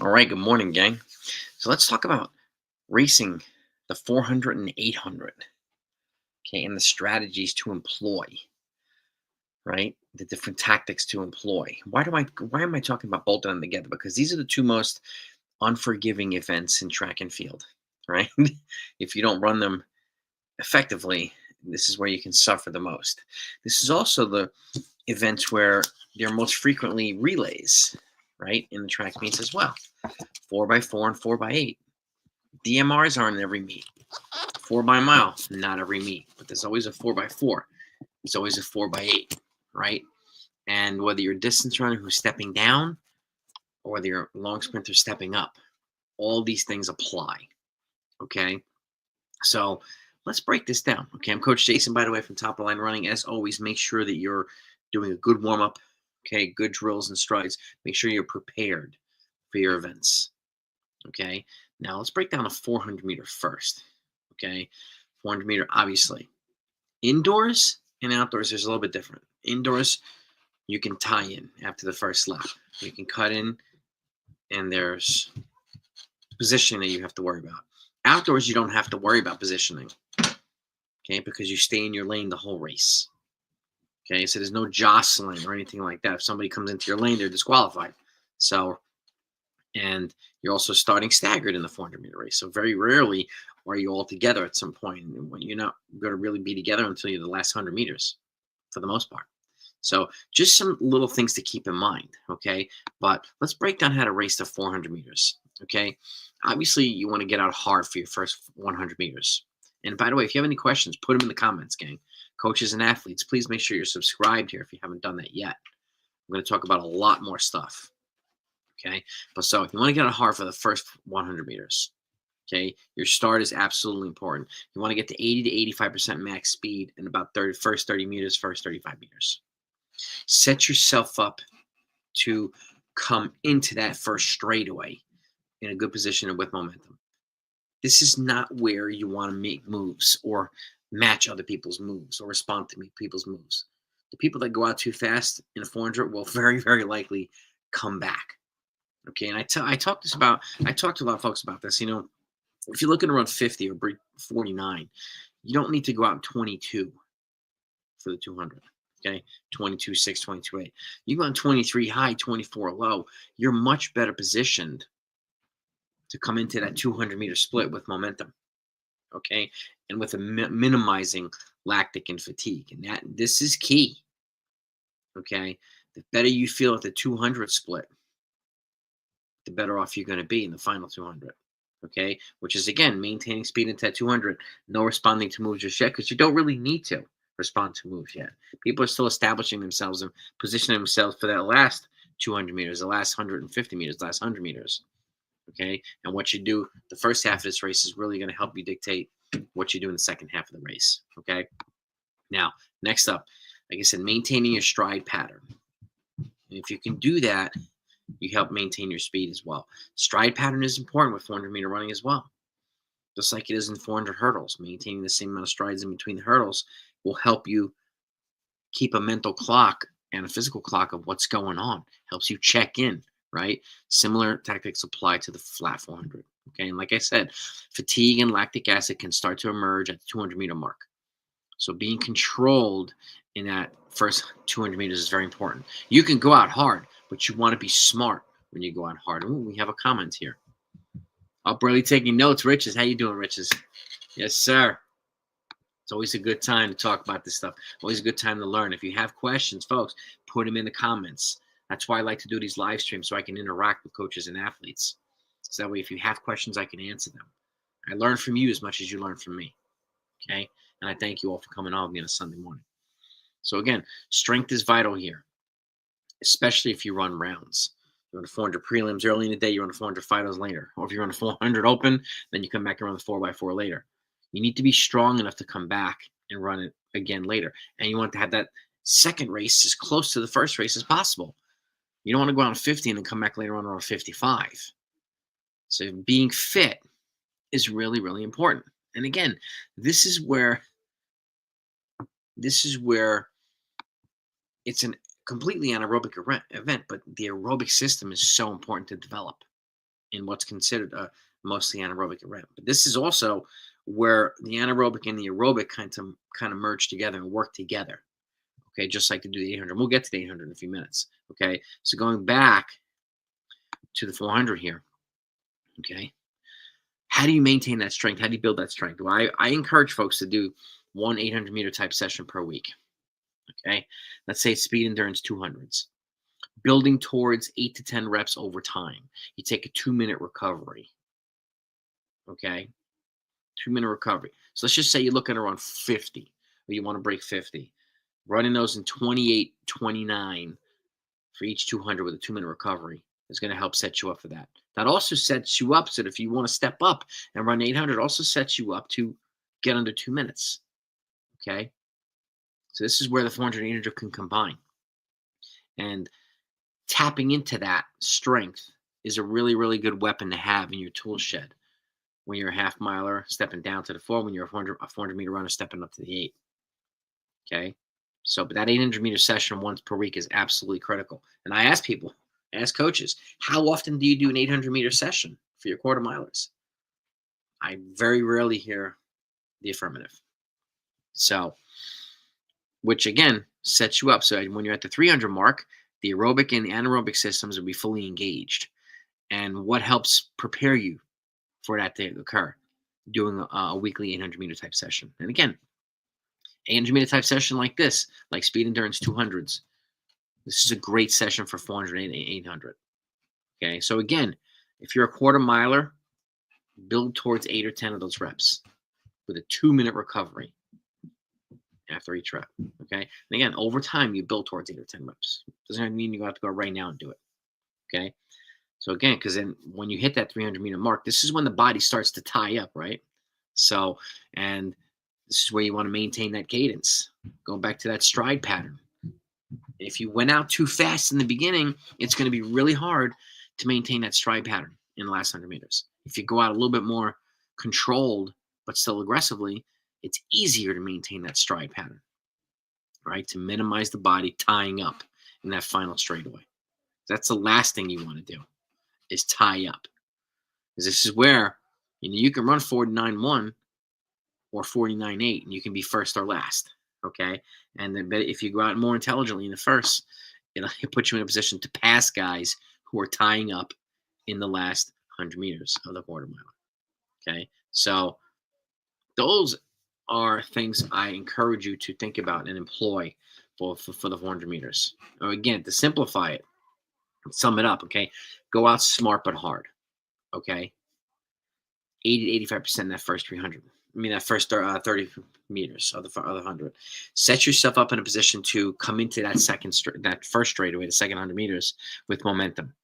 All right, good morning, gang. So let's talk about racing the 400 and 800, okay, and the strategies to employ, right? The different tactics to employ. Why am I talking about both of them together? Because these are the two most unforgiving events in track and field, right? If you don't run them effectively, this is where you can suffer the most. This is also the events where there are most frequently relays, right, in the track meets as well. 4x4 and 4x8. DMRs aren't in every meet. 4 by mile, not every meet, but there's always a 4x4. There's always a 4x8, right? And whether you're a distance runner who's stepping down or whether you're a long sprinter stepping up, all these things apply. Okay. So let's break this down. Okay. I'm Coach Jason, by the way, from Top of Line Running. As always, make sure that you're doing a good warm up. Okay. Good drills and strides. Make sure you're prepared for your events. Okay. Now let's break down a 400 meter first. Okay. 400 meter, obviously. Indoors and outdoors, there's a little bit different. Indoors, you can tie in after the first lap. You can cut in, and there's positioning that you have to worry about. Outdoors, you don't have to worry about positioning, okay, because you stay in your lane the whole race. Okay, so there's no jostling or anything like that. If somebody comes into your lane, they're disqualified. So, and you're also starting staggered in the 400-meter race. So very rarely are you all together at some point. When you're not going to really be together until you're the last 100 meters, for the most part. So just some little things to keep in mind, okay? But let's break down how to race the 400 meters, okay? Obviously, you want to get out hard for your first 100 meters. And by the way, if you have any questions, put them in the comments, gang. Coaches and athletes, please make sure you're subscribed here if you haven't done that yet. I'm going to talk about a lot more stuff, okay? But so if you want to get out hard for the first 100 meters, okay, your start is absolutely important. You want to get to 80 to 85% max speed in about first 30 meters, first 35 meters. Set yourself up to come into that first straightaway in a good position and with momentum. This is not where you want to make moves or match other people's moves or respond to people's moves. The people that go out too fast in a 400 will very, very likely come back. Okay, and I talk to a lot of folks about this. You know, if you're looking to run 50 or 49, you don't need to go out 22 for the 200. Okay, 22.6, 22.8. You go on 23 high, 24 low. You're much better positioned to come into that 200-meter split with momentum. Okay, and with a minimizing lactic and fatigue, and this is key. Okay, the better you feel at the 200 split, the better off you're going to be in the final 200. Okay, which is again maintaining speed into that 200, no responding to moves just yet because you don't really need to respond to moves yet. People are still establishing themselves and positioning themselves for that last 200 meters, the last 150 meters, the last 100 meters. Okay, and what you do the first half of this race is really going to help you dictate what you do in the second half of the race. Okay, now next up, like I said, maintaining your stride pattern. And if you can do that, you help maintain your speed as well. Stride pattern is important with 400-meter running as well. Just like it is in 400 hurdles. Maintaining the same amount of strides in between the hurdles will help you keep a mental clock and a physical clock of what's going on. Helps you check in, right? Similar tactics apply to the flat 400. Okay, and like I said, fatigue and lactic acid can start to emerge at the 200-meter mark. So being controlled in that first 200 meters is very important. You can go out hard, but you want to be smart when you go out hard. Ooh, we have a comment here. Up early taking notes, Riches. How you doing, Riches? Yes, sir. It's always a good time to talk about this stuff. Always a good time to learn. If you have questions, folks, put them in the comments. That's why I like to do these live streams so I can interact with coaches and athletes. So that way, if you have questions, I can answer them. I learn from you as much as you learn from me. Okay? And I thank you all for coming on with me on a Sunday morning. So again, strength is vital here, especially if you run rounds. You run the 400 prelims early in the day, you run the 400 finals later. Or if you run the 400 open, then you come back and run the 4x4 later. You need to be strong enough to come back and run it again later. And you want to have that second race as close to the first race as possible. You don't want to go on 50 and then come back later on around 55. So being fit is really, really important. And again, this is where it's a completely anaerobic event, but the aerobic system is so important to develop. in what's considered mostly anaerobic rep. But this is also where the anaerobic and the aerobic kind of merge together and work together. Okay, just like to do the 800. We'll get to the 800 in a few minutes. Okay, so going back to the 400 here. Okay, how do you maintain that strength? How do you build that strength? Well, I encourage folks to do one 800-meter type session per week. Okay, let's say speed endurance 200s, building towards 8 to 10 reps over time. You take a 2-minute recovery. Okay, 2-minute recovery. So let's just say you're looking around 50, or you want to break 50. Running those in 28, 29 for each 200 with a 2-minute recovery is going to help set you up for that. That also sets you up so that if you want to step up and run 800, also sets you up to get under 2 minutes. Okay, so this is where the 400 and 800 can combine. And tapping into that strength is a really, really good weapon to have in your tool shed. When you're a half miler, stepping down to the 4, when you're a 400-meter runner, stepping up to the 8. Okay, so but that 800-meter session once per week is absolutely critical. And I ask people, ask coaches, how often do you do an 800-meter session for your quarter milers? I very rarely hear the affirmative. So, which again sets you up. So when you're at the 300 mark, the aerobic and the anaerobic systems will be fully engaged. And what helps prepare you for that to occur? Doing a weekly 800-meter type session. And again, 800-meter type session like this, like speed endurance 200s. This is a great session for 400 and 800. Okay, so again, if you're a quarter miler, build towards 8 or 10 of those reps with a 2-minute recovery after each rep. Okay, and again, over time, you build towards 8 or 10 reps. Doesn't mean you have to go right now and do it. Okay, so again, because then when you hit that 300-meter mark, this is when the body starts to tie up, right? So, and this is where you want to maintain that cadence. Going back to that stride pattern. If you went out too fast in the beginning, it's going to be really hard to maintain that stride pattern in the last 100 meters. If you go out a little bit more controlled, but still aggressively, it's easier to maintain that stride pattern, right? To minimize the body tying up in that final straightaway. That's the last thing you want to do is tie up. Because this is where you can run 49.1 or 49.8 and you can be first or last. Okay, and then but if you go out more intelligently in the first, it'll put you in a position to pass guys who are tying up in the last 100 meters of the quarter mile. Okay, so those are things I encourage you to think about and employ for the 400 meters. Or again, to simplify it, sum it up. Okay, go out smart but hard. Okay, 80 to 85% in that first 300. That first 30 meters of the 100. Set yourself up in a position to come into that first straightaway, the second 100 meters, with momentum.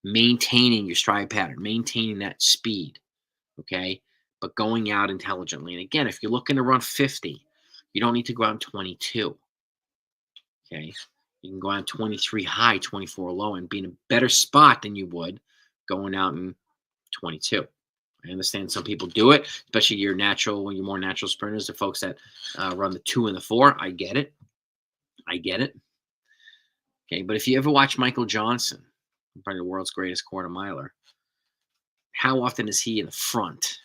Maintaining your stride pattern, maintaining that speed, okay? But going out intelligently. And again, if you're looking to run 50, you don't need to go out in 22, okay? You can go out in 23 high, 24 low, and be in a better spot than you would going out in 22. I understand some people do it, especially when you're more natural sprinters, the folks that run the 2 and the 4. I get it. Okay, but if you ever watch Michael Johnson, probably the world's greatest quarter miler, how often is he in the front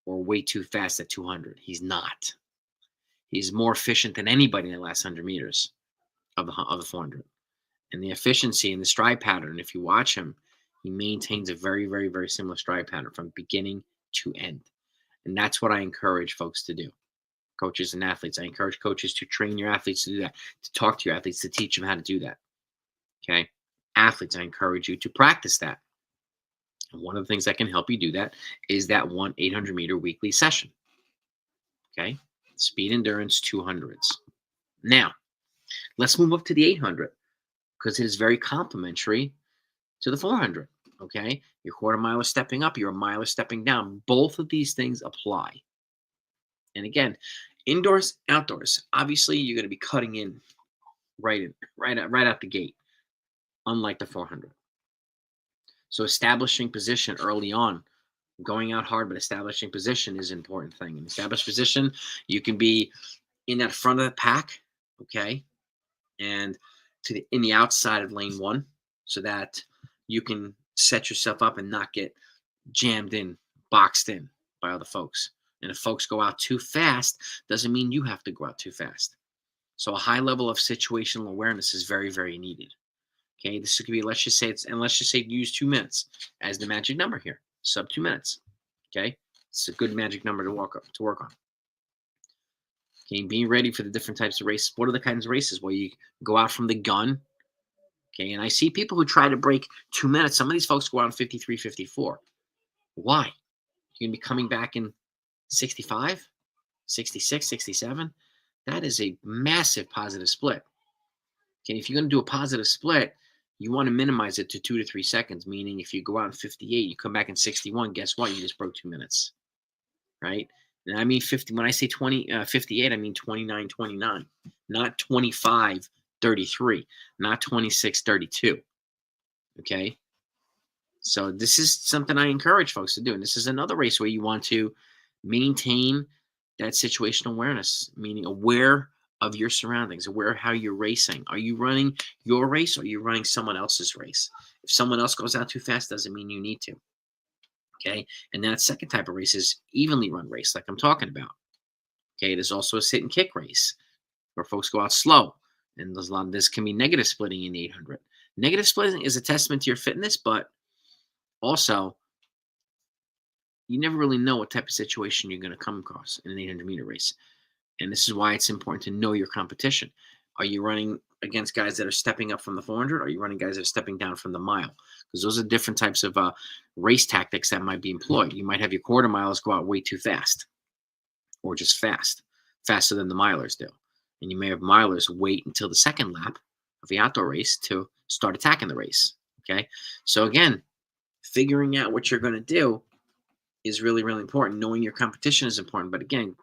or way too fast at 200? He's not. He's more efficient than anybody in the last 100 meters of the 400. And the efficiency and the stride pattern, if you watch him, he maintains a very, very, very similar stride pattern from beginning to end. And that's what I encourage folks to do. Coaches and athletes. I encourage coaches to train your athletes to do that, to talk to your athletes, to teach them how to do that. Okay. Athletes, I encourage you to practice that. And one of the things that can help you do that is that one 800-meter weekly session. Okay. Speed endurance 200s. Now, let's move up to the 800 because it is very complementary to the 400. Okay, your quarter miler stepping up, you're a miler stepping down. Both of these things apply. And again, indoors, outdoors. Obviously, you're going to be cutting in right out the gate, unlike the 400. So establishing position early on, going out hard, but establishing position is an important thing. In established position, you can be in that front of the pack, okay, and in the outside of lane 1, so that you can set yourself up and not get jammed in, boxed in by other folks. And if folks go out too fast, doesn't mean you have to go out too fast. So a high level of situational awareness is very, very needed. Okay, this could be, let's just say use 2 minutes as the magic number here, sub 2 minutes. Okay, it's a good magic number to work on. Okay, being ready for the different types of races. What are the kinds of races? Well, you go out from the gun. Okay, and I see people who try to break 2 minutes. Some of these folks go out in 53, 54. Why? You're going to be coming back in 65, 66, 67. That is a massive positive split. Okay, if you're going to do a positive split, you want to minimize it to 2 to 3 seconds, meaning if you go out in 58, you come back in 61, guess what? You just broke 2 minutes, right? And I mean 50. When I say 58, I mean 29, 29, not 25, 33, not 26, 32. Okay, so this is something I encourage folks to do, and this is another race where you want to maintain that situational awareness, meaning aware of your surroundings, aware of how you're racing. Are you running your race or are you running someone else's race? If someone else goes out too fast, doesn't mean you need to. Okay, and that second type of race is evenly run race, like I'm talking about. Okay, there's also a sit and kick race where folks go out slow, and there's a lot of this can be negative splitting in 800. Negative splitting is a testament to your fitness, but also you never really know what type of situation you're going to come across in an 800-meter race. And this is why it's important to know your competition. Are you running against guys that are stepping up from the 400? Or are you running guys that are stepping down from the mile? Because those are different types of race tactics that might be employed. You might have your quarter milers go out way too fast, or just faster than the milers do. And you may have milers wait until the second lap of the outdoor race to start attacking the race. Okay, so again, figuring out what you're going to do is really, really important. Knowing your competition is important. But again,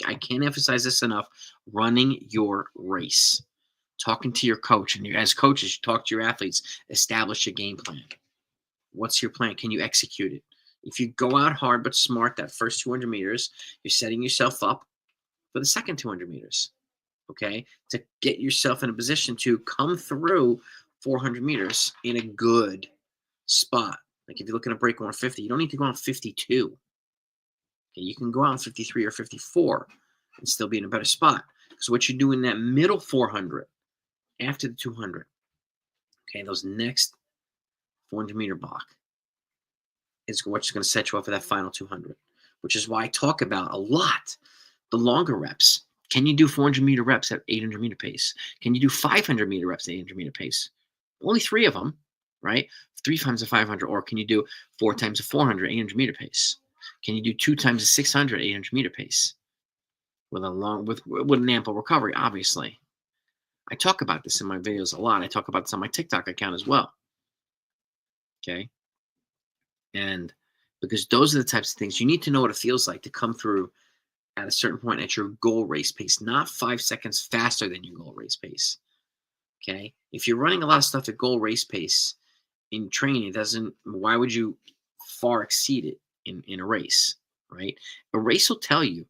I can't emphasize this enough. Running your race. Talking to your coach. And as coaches, you talk to your athletes. Establish a game plan. What's your plan? Can you execute it? If you go out hard but smart that first 200 meters, you're setting yourself up for the second 200 meters. Okay? To get yourself in a position to come through 400 meters in a good spot. Like if you're looking to break 150, you don't need to go on 52. Okay, you can go out on 53 or 54 and still be in a better spot. So what you do in that middle 400 after the 200, okay, those next 400-meter block is what's going to set you up for that final 200, which is why I talk about a lot the longer reps. Can you do 400-meter reps at 800-meter pace? Can you do 500-meter reps at 800-meter pace? Only 3 of them, right? 3 times a 500, or can you do 4 times a 400, 800-meter pace? Can you do 2 times a 600, 800-meter pace? With an ample recovery, obviously. I talk about this in my videos a lot. I talk about this on my TikTok account as well. Okay? And because those are the types of things you need to know what it feels like to come through at a certain point at your goal race pace, not 5 seconds faster than your goal race pace. Okay? If you're running a lot of stuff at goal race pace in training, why would you far exceed it in a race, right? A race will tell you,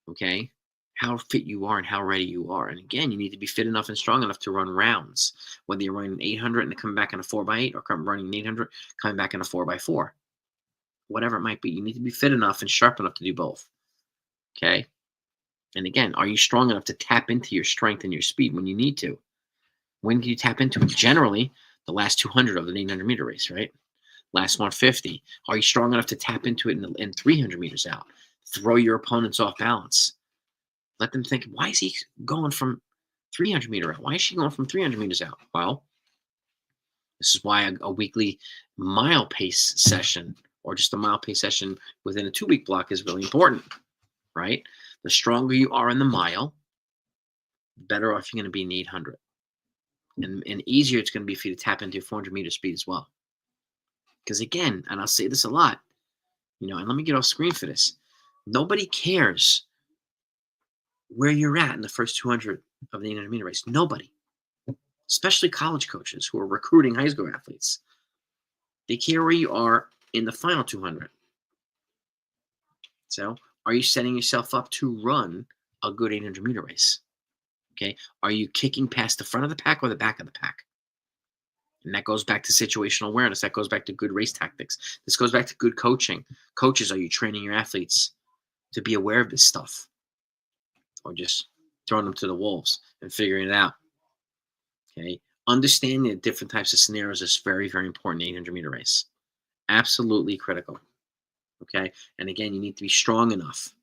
okay, how fit you are and how ready you are. And again, you need to be fit enough and strong enough to run rounds, whether you're running 800 and coming back in a 4x8 or running 800, coming back in a 4x4, whatever it might be. You need to be fit enough and sharp enough to do both. Okay. And again, are you strong enough to tap into your strength and your speed when you need to? When do you tap into it? Generally, the last 200 of an 800-meter race, right? Last 150. Are you strong enough to tap into it in 300 meters out? Throw your opponents off balance. Let them think, why is he going from 300 meter out? Why is she going from 300 meters out? Well, this is why a weekly mile pace session or just a mile pace session within a 2-week block is really important, right? The stronger you are in the mile, the better off you're going to be in the 800. And easier it's going to be for you to tap into your 400-meter speed as well. Because again, and I'll say this a lot, and let me get off screen for this. Nobody cares where you're at in the first 200 of the 800-meter race. Nobody. Especially college coaches who are recruiting high school athletes. They care where you are in the final 200. So, are you setting yourself up to run a good 800-meter race? Okay. Are you kicking past the front of the pack or the back of the pack? And that goes back to situational awareness. That goes back to good race tactics. This goes back to good coaching. Coaches, are you training your athletes to be aware of this stuff, or just throwing them to the wolves and figuring it out? Okay. Understanding the different types of scenarios is very, very important in 800-meter race. Absolutely critical. Okay. And again, you need to be strong enough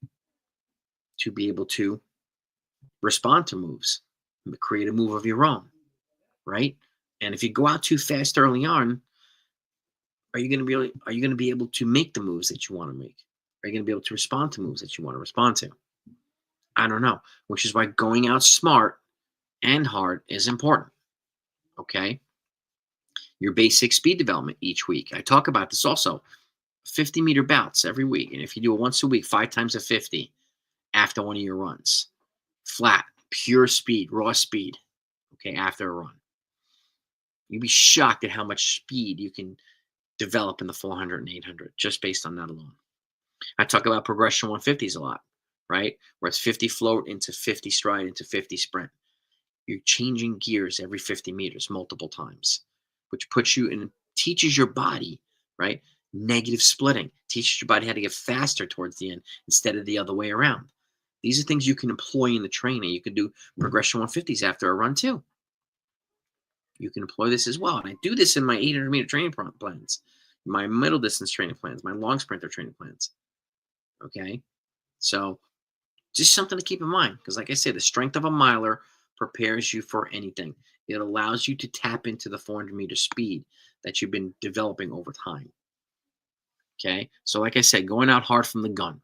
to be able to respond to moves, create a move of your own, right? And if you go out too fast early on, are you going to be able to make the moves that you want to make? Are you going to be able to respond to moves that you want to respond to? I don't know, which is why going out smart and hard is important. Okay. Your basic speed development each week. I talk about this also. 50-meter bouts every week. And if you do it once a week, 5 times a 50 after one of your runs, flat, pure speed, raw speed, okay, after a run. You'd be shocked at how much speed you can develop in the 400 and 800 just based on that alone. I talk about progression 150s a lot, right? Where it's 50 float into 50 stride into 50 sprint. You're changing gears every 50 meters multiple times, which puts you in, teaches your body, right? Negative splitting, teaches your body how to get faster towards the end instead of the other way around. These are things you can employ in the training. You can do progression 150s after a run too. You can employ this as well. And I do this in my 800-meter training plans, my middle distance training plans, my long sprinter training plans. Okay. So just something to keep in mind. Because like I said, the strength of a miler prepares you for anything. It allows you to tap into the 400-meter speed that you've been developing over time. Okay. So like I said, going out hard from the gun,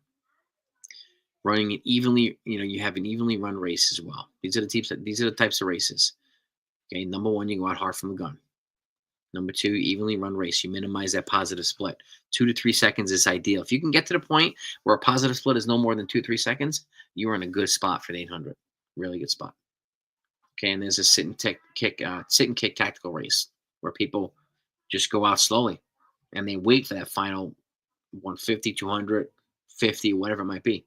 running it evenly, you have an evenly run race as well. These are the types of races. Okay. Number one, you go out hard from the gun. Number two, evenly run race. You minimize that positive split. 2 to 3 seconds is ideal. If you can get to the point where a positive split is no more than 2 to 3 seconds, you are in a good spot for the 800. Really good spot. Okay, and there's a sit and kick tactical race where people just go out slowly and they wait for that final 150, 200, 50, whatever it might be.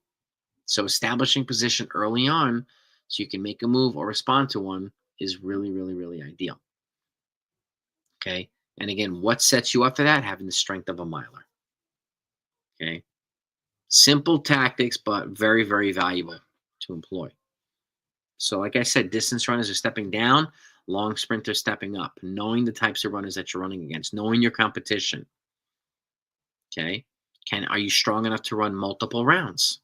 So establishing position early on so you can make a move or respond to one is really, really, really ideal. Okay. And again, what sets you up for that? Having the strength of a miler. Okay. Simple tactics, but very, very valuable to employ. So like I said, distance runners are stepping down, long sprinters stepping up, knowing the types of runners that you're running against, knowing your competition. Okay. Are you strong enough to run multiple rounds?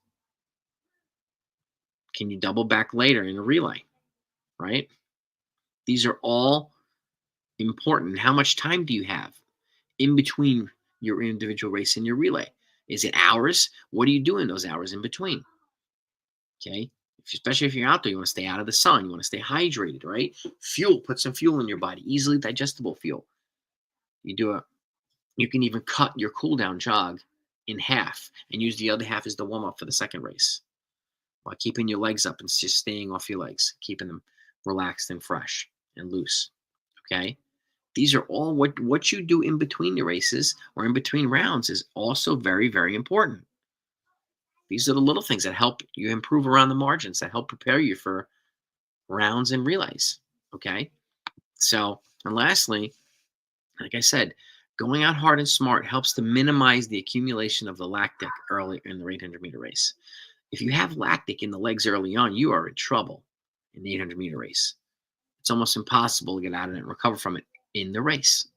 Can you double back later in a relay? Right? These are all important. How much time do you have in between your individual race and your relay? Is it hours? What do you do in those hours in between? Okay. Especially if you're out there, you want to stay out of the sun. You want to stay hydrated, right? Fuel, put some fuel in your body, easily digestible fuel. You can even cut your cool down jog in half and use the other half as the warm up for the second race while keeping your legs up and just staying off your legs, keeping them relaxed and fresh and loose. Okay. These are all what you do in between the races or in between rounds is also very, very important. These are the little things that help you improve around the margins, that help prepare you for rounds and relays. Okay. So, and lastly, like I said, going out hard and smart helps to minimize the accumulation of the lactic early in the 800-meter race. If you have lactic in the legs early on, you are in trouble in the 800-meter race. It's almost impossible to get out of it and recover from it in the race.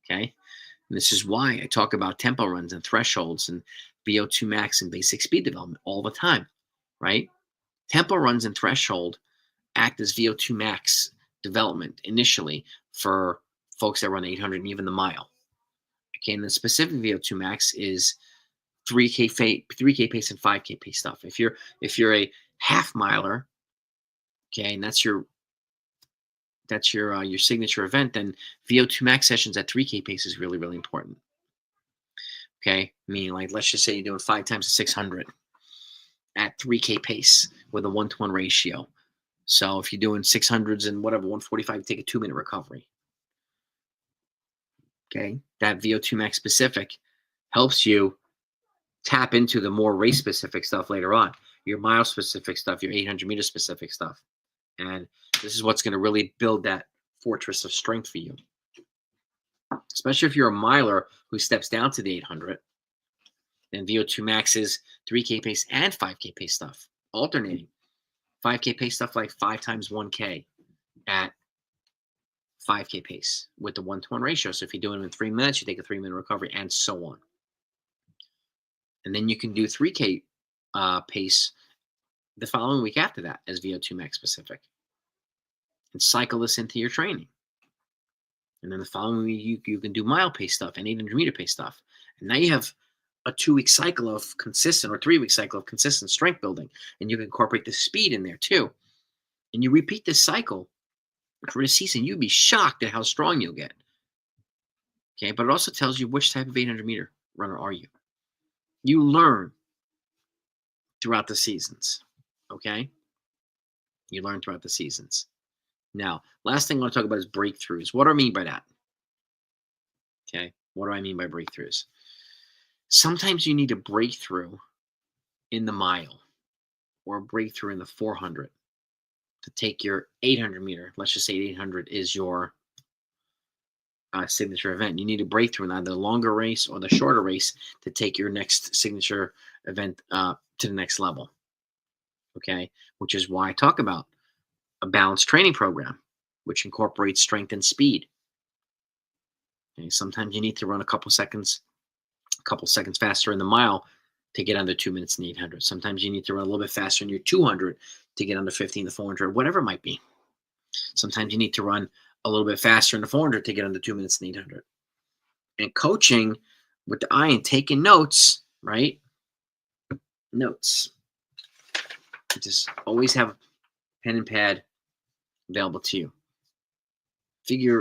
Okay. And this is why I talk about tempo runs and thresholds and VO2 max and basic speed development all the time, right? Tempo runs and threshold act as VO2 max development initially for folks that run 800 and even the mile. Okay, and the specific VO2 max is 3K pace and 5K pace stuff. If you're a half miler, okay, and that's your signature event, then VO2 max sessions at 3K pace is really, really important. Okay, meaning like let's just say you're doing 5 times 600 at 3K pace with a 1-to-1 ratio. So if you're doing 600s and whatever 145, take a 2-minute recovery. Okay, that VO2 max specific helps you tap into the more race specific stuff later on, your mile specific stuff, your 800-meter specific stuff, and this is what's going to really build that fortress of strength for you. especially if you're a miler who steps down to the 800. Then VO2 max is 3K pace and 5K pace stuff, alternating. 5K pace stuff like 5 times 1K at 5K pace with the 1-to-1 ratio. So if you do it in 3 minutes, you take a 3-minute recovery, and so on. And then you can do 3K pace the following week after that as VO2 max specific, and cycle this into your training. And then the following week, you can do mile pace stuff and 800-meter pace stuff. And now you have a 2-week cycle of consistent, or 3-week cycle of consistent strength building. And you can incorporate the speed in there too. And you repeat this cycle for the season, you'd be shocked at how strong you'll get. Okay, but it also tells you which type of 800-meter runner are you. You learn throughout the seasons. Okay? You learn throughout the seasons. Now, last thing I want to talk about is breakthroughs. What do I mean by that? Okay, what do I mean by breakthroughs? Sometimes you need a breakthrough in the mile or a breakthrough in the 400 to take your 800-meter. Let's just say 800 is your signature event. You need a breakthrough in either the longer race or the shorter race to take your next signature event to the next level. Okay, which is why I talk about a balanced training program, which incorporates strength and speed. Okay, sometimes you need to run a couple seconds faster in the mile to get under 2 minutes in the 800. Sometimes you need to run a little bit faster in your 200 to get under 50 in the 400, whatever it might be. Sometimes you need to run a little bit faster in the 400 to get under 2 minutes in the 800. And coaching with the eye and taking notes, right? Notes. Just always have a pen and pad available to you.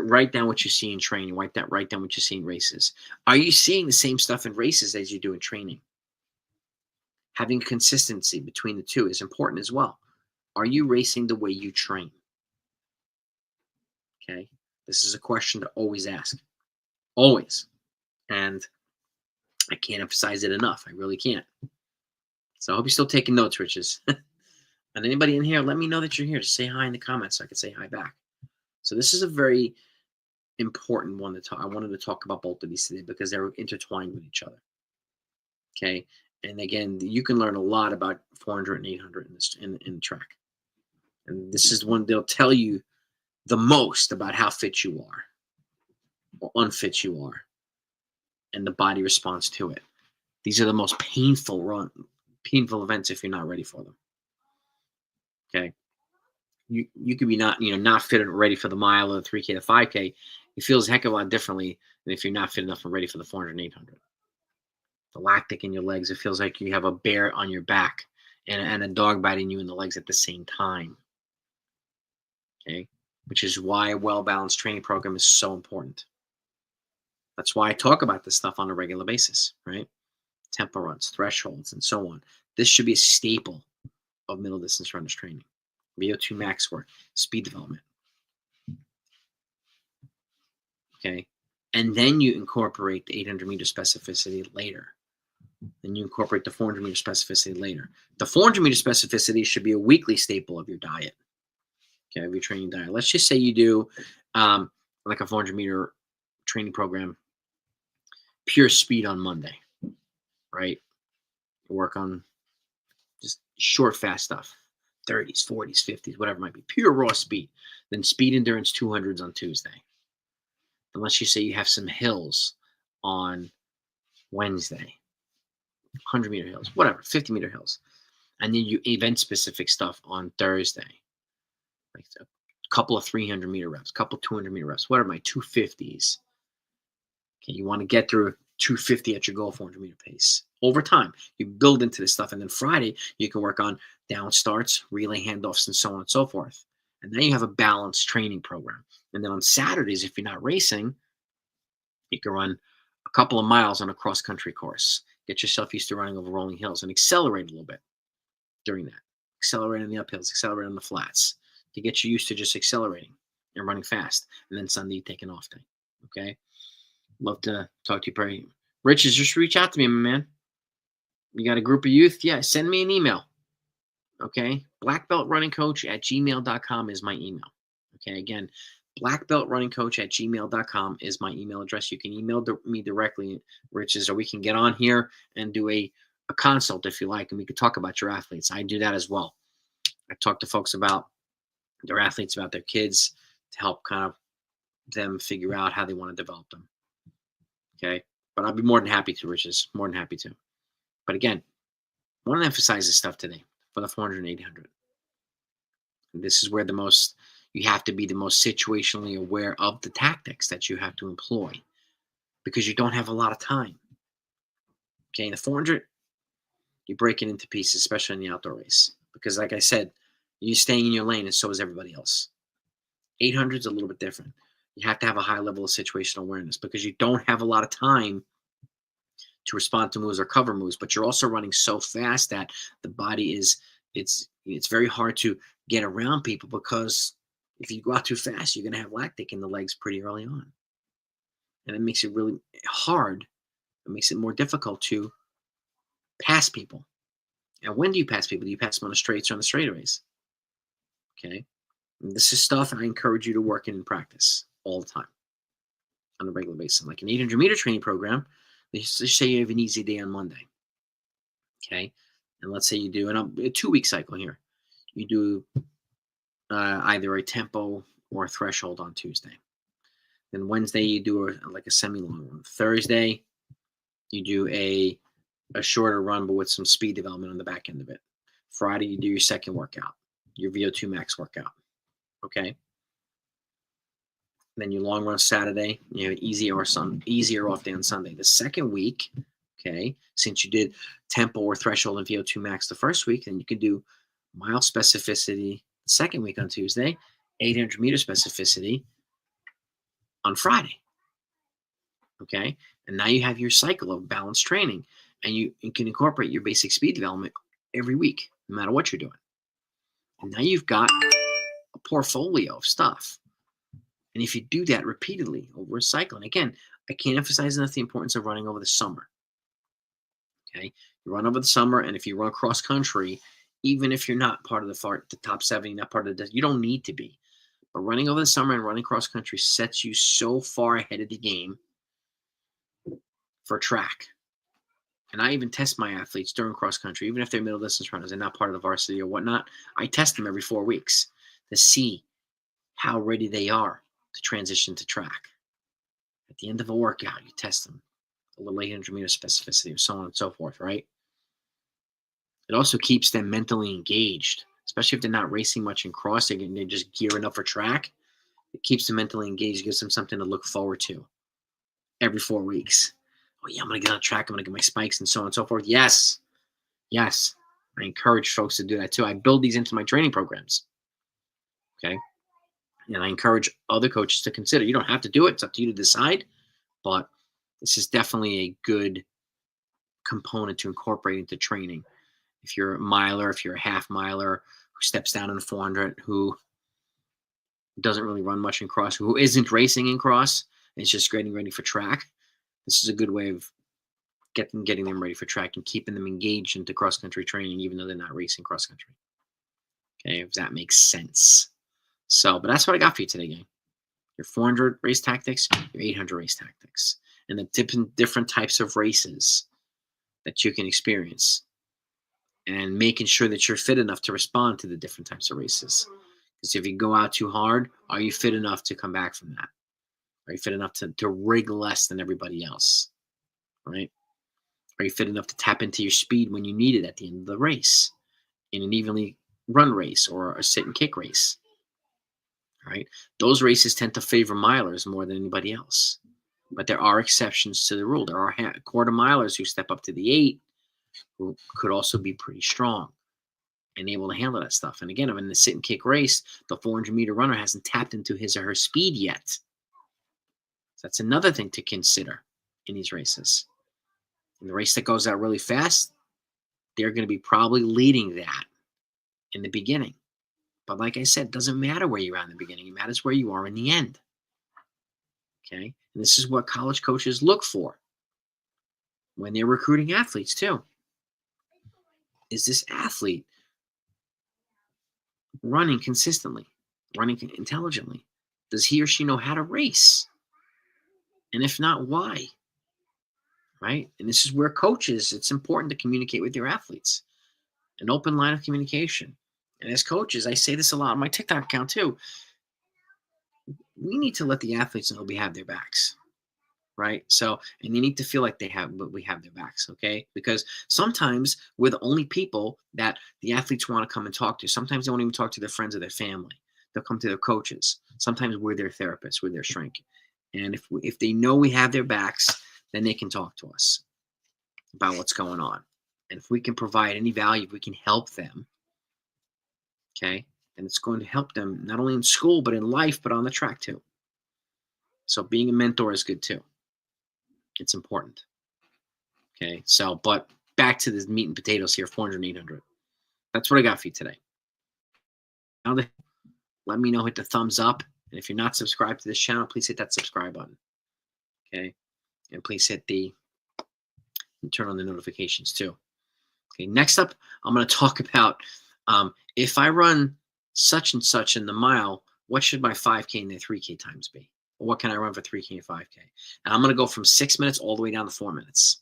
Write down what you see in training. Write down what you see in races. Are you seeing the same stuff in races as you do in training? Having consistency between the two is important as well. Are you racing the way you train? Okay. This is a question to always ask. Always. And I can't emphasize it enough. I really can't. So I hope you're still taking notes, Riches. And anybody in here, let me know that you're here. Just say hi in the comments so I can say hi back. So this is a very important one to talk. I wanted to talk about both of these today because they're intertwined with each other. Okay. And again, you can learn a lot about 400 and 800 in the track. And this is one they'll tell you the most about how fit you are or unfit you are and the body response to it. These are the most painful events if you're not ready for them. Okay. You could be not fit and ready for the mile or the 3K to 5K. It feels a heck of a lot differently than if you're not fit enough and ready for the 400 and 800. The lactic in your legs, it feels like you have a bear on your back and a dog biting you in the legs at the same time. Okay, which is why a well-balanced training program is so important. That's why I talk about this stuff on a regular basis, right? Tempo runs, thresholds, and so on. This should be a staple of middle distance runners training. VO2 max work, speed development. Okay, and then you incorporate the 800-meter specificity later. Then you incorporate the 400-meter specificity later. The 400-meter specificity should be a weekly staple of your diet. Okay, of your training diet. Let's just say you do like a 400-meter training program, pure speed on Monday, right? Work on just short, fast stuff, 30s, 40s, 50s, whatever it might be, pure raw speed. Then speed endurance 200s on Tuesday. Unless you say you have some hills on Wednesday, 100-meter hills, whatever, 50-meter hills. And then you event-specific stuff on Thursday, like a couple of 300-meter reps, a couple of 200-meter reps, whatever, my 250s. Okay, you want to get through 250 at your goal 400-meter pace. Over time, you build into this stuff. And then Friday, you can work on down starts, relay handoffs, and so on and so forth. And then you have a balanced training program. And then on Saturdays, if you're not racing, you can run a couple of miles on a cross-country course. Get yourself used to running over rolling hills and accelerate a little bit during that. Accelerate on the uphills, accelerate on the flats to get you used to just accelerating and running fast. And then Sunday, you take an off day. Okay? Love to talk to you, Perry. Riches, just reach out to me, my man. You got a group of youth? Yeah, send me an email. Okay? blackbeltrunningcoach@gmail.com is my email. Okay? Again, blackbeltrunningcoach@gmail.com is my email address. You can email me directly, Riches, or we can get on here and do a consult if you like, and we could talk about your athletes. I do that as well. I talk to folks about their athletes, about their kids, to help kind of them figure out how they want to develop them. Okay. But I'll be more than happy to, Riches. More than happy to. But again, I want to emphasize this stuff today for the 400 and 800. This is where you have to be the most situationally aware of the tactics that you have to employ, because you don't have a lot of time. Okay, in the 400, you break it into pieces, especially in the outdoor race, because like I said, you're staying in your lane, and so is everybody else. 800 is a little bit different. You have to have a high level of situational awareness, because you don't have a lot of time to respond to moves or cover moves, but you're also running so fast that the body it's very hard to get around people, because if you go out too fast, you're going to have lactic in the legs pretty early on. And it makes it really hard. It makes it more difficult to pass people. And when do you pass people? Do you pass them on the straights or on the straightaways? Okay. And this is stuff I encourage you to work in practice all the time on a regular basis. Like an 800-meter training program, let's just say you have an easy day on Monday. Okay. And let's say you do a 2-week cycle here. You do either a tempo or a threshold on Tuesday. Then Wednesday, you do a semi-long run. Thursday, you do a shorter run, but with some speed development on the back end of it. Friday, you do your second workout, your VO2 max workout. Okay. Then you long run Saturday. You have an easier off day on Sunday. The second week, okay, since you did tempo or threshold and VO2 max the first week, then you can do mile specificity the second week on Tuesday, 800-meter specificity on Friday. Okay, and now you have your cycle of balanced training, and you can incorporate your basic speed development every week, no matter what you're doing. And now you've got a portfolio of stuff. And if you do that repeatedly over a cycle, and again, I can't emphasize enough the importance of running over the summer. Okay, you run over the summer, and if you run cross country, even if you're not part of the top 70, not part of the, you don't need to be. But running over the summer and running cross country sets you so far ahead of the game for track. And I even test my athletes during cross country, even if they're middle distance runners and not part of the varsity or whatnot. I test them every 4 weeks to see how ready they are to transition to track. At the end of a workout, you test them a little 800-meter specificity, or so on and so forth, right? It also keeps them mentally engaged, especially if they're not racing much in crossing and they're just gearing up for track. It keeps them mentally engaged, gives them something to look forward to every 4 weeks. Oh yeah, I'm going to get on track. I'm going to get my spikes and so on and so forth. Yes. Yes. I encourage folks to do that too. I build these into my training programs. Okay. And I encourage other coaches to consider. You don't have to do it. It's up to you to decide. But this is definitely a good component to incorporate into training. If you're a miler, if you're a half miler who steps down in the 400, who doesn't really run much in cross, who isn't racing in cross, and is just getting ready for track, this is a good way of getting them ready for track and keeping them engaged into cross-country training, even though they're not racing cross-country. Okay, if that makes sense. So, but that's what I got for you today, gang. Your 400 race tactics, your 800 race tactics, and the different types of races that you can experience, and making sure that you're fit enough to respond to the different types of races. Because if you go out too hard, are you fit enough to come back from that? Are you fit enough to rig less than everybody else? Right? Are you fit enough to tap into your speed when you need it at the end of the race, in an evenly run race or a sit and kick race? Right? Those races tend to favor milers more than anybody else. But there are exceptions to the rule. There are quarter milers who step up to the 8 who could also be pretty strong and able to handle that stuff. And again, in the sit and kick race, the 400-meter runner hasn't tapped into his or her speed yet. So that's another thing to consider in these races. In the race that goes out really fast, they're going to be probably leading that in the beginning. But like I said, it doesn't matter where you are in the beginning. It matters where you are in the end. Okay? And this is what college coaches look for when they're recruiting athletes too. Is this athlete running consistently, running intelligently? Does he or she know how to race? And if not, why? Right? And this is where coaches, it's important to communicate with your athletes. An open line of communication. And as coaches, I say this a lot on my TikTok account too. We need to let the athletes know we have their backs. Right? So, and they need to feel like we have their backs, okay? Because sometimes we're the only people that the athletes want to come and talk to. Sometimes they won't even talk to their friends or their family. They'll come to their coaches. Sometimes we're their therapists, we're their shrink. And if they know we have their backs, then they can talk to us about what's going on. And if we can provide any value, if we can help them, okay? And it's going to help them not only in school, but in life, but on the track too. So being a mentor is good too. It's important. Okay, so, but back to the meat and potatoes here, 400 and 800. That's what I got for you today. Now, let me know, hit the thumbs up. And if you're not subscribed to this channel, please hit that subscribe button. Okay, and please hit and turn on the notifications too. Okay, next up, I'm going to talk about if I run such and such in the mile, what should my 5K and the 3K times be? Or what can I run for 3K and 5K? And I'm going to go from 6 minutes all the way down to 4 minutes.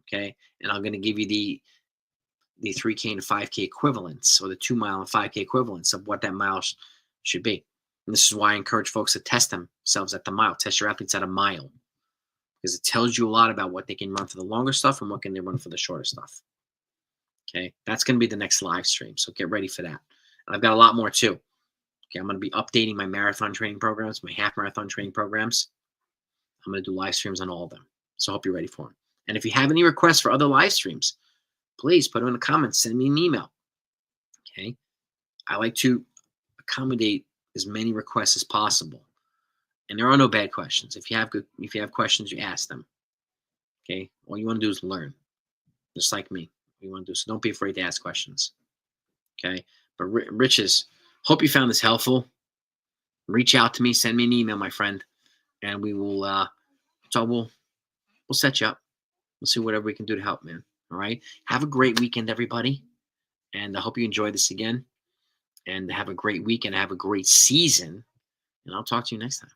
Okay, and I'm going to give you the 3K and 5K equivalents, or the 2 mile and 5K equivalents of what that mile should be. And this is why I encourage folks to test themselves at the mile. Test your athletes at a mile, because it tells you a lot about what they can run for the longer stuff and what can they run for the shorter stuff. Okay, that's going to be the next live stream, so get ready for that. And I've got a lot more too. Okay, I'm going to be updating my marathon training programs, my half marathon training programs. I'm going to do live streams on all of them, so I hope you're ready for them. And if you have any requests for other live streams, please put them in the comments. Send me an email. Okay, I like to accommodate as many requests as possible, and there are no bad questions. If you have questions, you ask them. Okay, all you want to do is learn, just like me. You want to do, so don't be afraid to ask questions. Okay, but Riches, hope you found this helpful. Reach out to me, send me an email, my friend, and we will we'll set you up. We'll see whatever we can do to help, man. All right, have a great weekend, everybody, and I hope you enjoy this again, and have a great week and have a great season, and I'll talk to you next time.